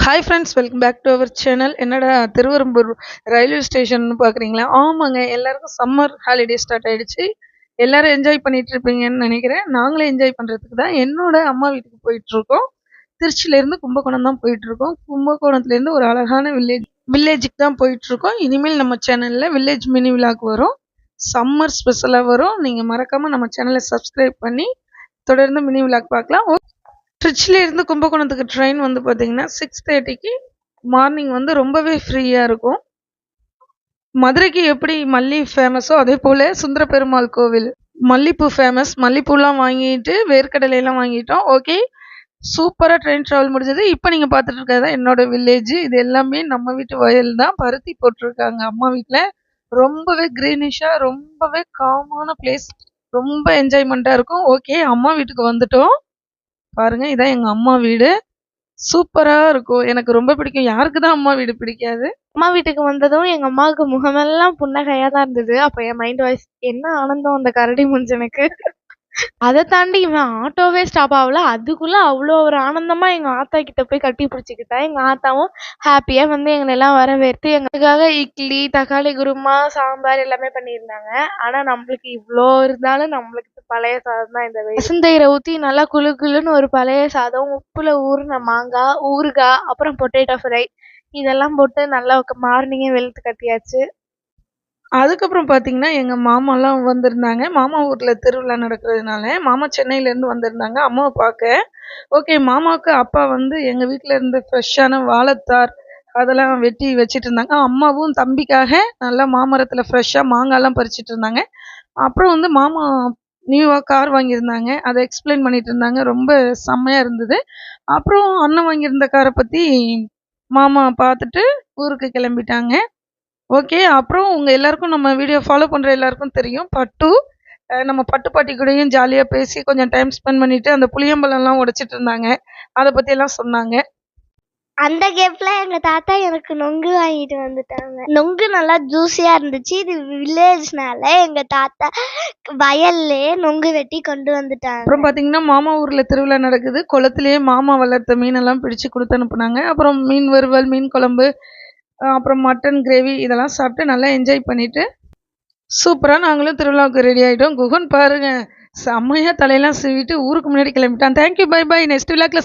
Hi friends, welcome back to our channel. என்னடா Thiruverumbur railway station பார்க்குறீங்களா? ஆமாங்க, எல்லாருக்கும் சம்மர் ஹாலிடே ஸ்டார்ட் ஆயிடுச்சு. எல்லாரும் என்ஜாய் பண்ணிட்டு இருப்பீங்கன்னு நினைக்கிறேன். நாங்களே என்ஜாய் பண்ணுறதுக்கு தான் என்னோட அம்மா வீட்டுக்கு போயிட்டுருக்கோம். திருச்சியிலேருந்து கும்பகோணம் தான் போயிட்டுருக்கோம். கும்பகோணத்துலேருந்து ஒரு அழகான வில்லேஜுக்கு தான் போயிட்டுருக்கோம். இனிமேல் நம்ம சேனலில் வில்லேஜ் மினி விலாக் வரும், சம்மர் ஸ்பெஷலாக வரும். நீங்கள் மறக்காமல் நம்ம சேனலை சப்ஸ்கிரைப் பண்ணி தொடர்ந்து மினி விலாக் பார்க்கலாம். திருச்சியிலேருந்து கும்பகோணத்துக்கு ட்ரெயின் வந்து பார்த்தீங்கன்னா 6:30க்கு மார்னிங் வந்து ரொம்பவே ஃப்ரீயாக இருக்கும். மதுரைக்கு எப்படி மல்லி ஃபேமஸோ அதே போல் சுந்தர பெருமாள் கோவில் மல்லிப்பூ ஃபேமஸ். மல்லிப்பூலாம் வாங்கிட்டு வேர்க்கடலையெல்லாம் வாங்கிட்டோம். ஓகே, சூப்பராக ட்ரெயின் ட்ராவல் முடிஞ்சது. இப்போ நீங்கள் பார்த்துட்டு இருக்கிறது என்னோட வில்லேஜ். இது எல்லாமே நம்ம வீட்டு வயல் தான். பருத்தி போட்டிருக்காங்க அம்மா வீட்டில். ரொம்பவே க்ரீனிஷாக, ரொம்பவே காமான பிளேஸ், ரொம்ப என்ஜாய்மெண்ட்டாக இருக்கும். ஓகே, அம்மா வீட்டுக்கு வந்துட்டோம். பாருங்க, இதான் எங்க அம்மா வீடு. சூப்பரா இருக்கும். எனக்கு ரொம்ப பிடிக்கும். யாருக்கு தான் அம்மா வீடு பிடிக்காது? அம்மா வீட்டுக்கு வந்ததும் எங்க அம்மாவுக்கு முகமெல்லாம் புன்னகையா தான் இருந்தது. அப்ப என் மைண்ட் வாய்ஸ், என்ன ஆனந்தம் அந்த கரடி முஞ்சனுக்கு. அதை தாண்டி இவன் ஆட்டோவே ஸ்டாப் ஆகல. அதுக்குள்ள அவ்வளோ ஒரு ஆனந்தமா எங்க ஆத்தா கிட்ட போய் கட்டி பிடிச்சிக்கிட்டா. எங்க ஆத்தாவும் ஹாப்பியா வந்து எங்களை எல்லாம் வரவேற்று எங்களுக்காக இட்லி, தக்காளி குருமா, சாம்பார் எல்லாமே பண்ணியிருந்தாங்க. ஆனா நம்மளுக்கு இவ்வளோ இருந்தாலும் நம்மளுக்கு பழைய சாதம் தான். இந்த வசந்தையில ஊத்தி நல்லா குளு குளுன்னு ஒரு பழைய சாதம், உப்புல ஊறின மாங்காய், ஊறுகாய், அப்புறம் பொட்டேட்டோ ஃப்ரை இதெல்லாம் போட்டு நல்லா மார்னிங்கே வெளுத்து கட்டியாச்சு. அதுக்கப்புறம் பார்த்தீங்கன்னா, எங்க மாமாலாம் வந்திருந்தாங்க. மாமா ஊர்ல திருவிழா நடக்கிறதுனால, மாமா சென்னையிலேருந்து வந்திருந்தாங்க அம்மாவை பார்க்க. ஓகே, மாமாவுக்கு அப்பா வந்து எங்க வீட்டில் இருந்து ஃப்ரெஷ்ஷான வாழைத்தார் அதெல்லாம் வெட்டி வச்சுட்டு இருந்தாங்க. அம்மாவும் தம்பிக்காக நல்லா மாமரத்தில் ஃப்ரெஷ்ஷாக மாங்காய்லாம் பறிச்சிட்டு இருந்தாங்க. அப்புறம் வந்து மாமா நியூவாக கார் வாங்கியிருந்தாங்க. அதை எக்ஸ்பிளைன் பண்ணிட்டு இருந்தாங்க. ரொம்ப செம்மையாக இருந்தது. அப்புறம் அண்ணன் வாங்கியிருந்த காரை பற்றி மாமா பார்த்துட்டு ஊருக்கு கிளம்பிட்டாங்க. ஓகே, அப்புறம் உங்கள் எல்லாருக்கும் நம்ம வீடியோ ஃபாலோ பண்ணுற எல்லாருக்கும் தெரியும், பட்டு நம்ம பட்டு பாட்டி கூடயும் ஜாலியாக பேசி கொஞ்சம் டைம் ஸ்பெண்ட் பண்ணிவிட்டு அந்த புளியம்பழம்லாம் உடைச்சிட்டு இருந்தாங்க. அதை பற்றியெல்லாம் சொன்னாங்க. அந்த கேப்ல எங்க தாத்தா எனக்கு நொங்கு வாங்கிட்டு வந்துட்டாங்க. நொங்கு நல்லா ஜூஸியா இருந்துச்சு. இது வில்லேஜ்னால எங்க தாத்தா வயல்லே நொங்கு வெட்டி கொண்டு வந்துட்டாங்க. அப்புறம் பார்த்தீங்கன்னா, மாமா ஊரில் திருவிழா நடக்குது. குளத்திலேயே மாமா வளர்த்த மீனெல்லாம் பிடிச்சு கொடுத்து அனுப்புனாங்க. அப்புறம் மீன் வறுவல், மீன் குழம்பு, அப்புறம் மட்டன் கிரேவி இதெல்லாம் சாப்பிட்டு நல்லா என்ஜாய் பண்ணிட்டு சூப்பராக நாங்களும் திருவிழாவுக்கு ரெடி ஆகிட்டோம். குகன் பாருங்க, செம்மையாக தலையெல்லாம் சீவிட்டு ஊருக்கு முன்னாடி கிளம்பிட்டான். Thank you, bye bye. நெக்ஸ்ட் விழாக்கில்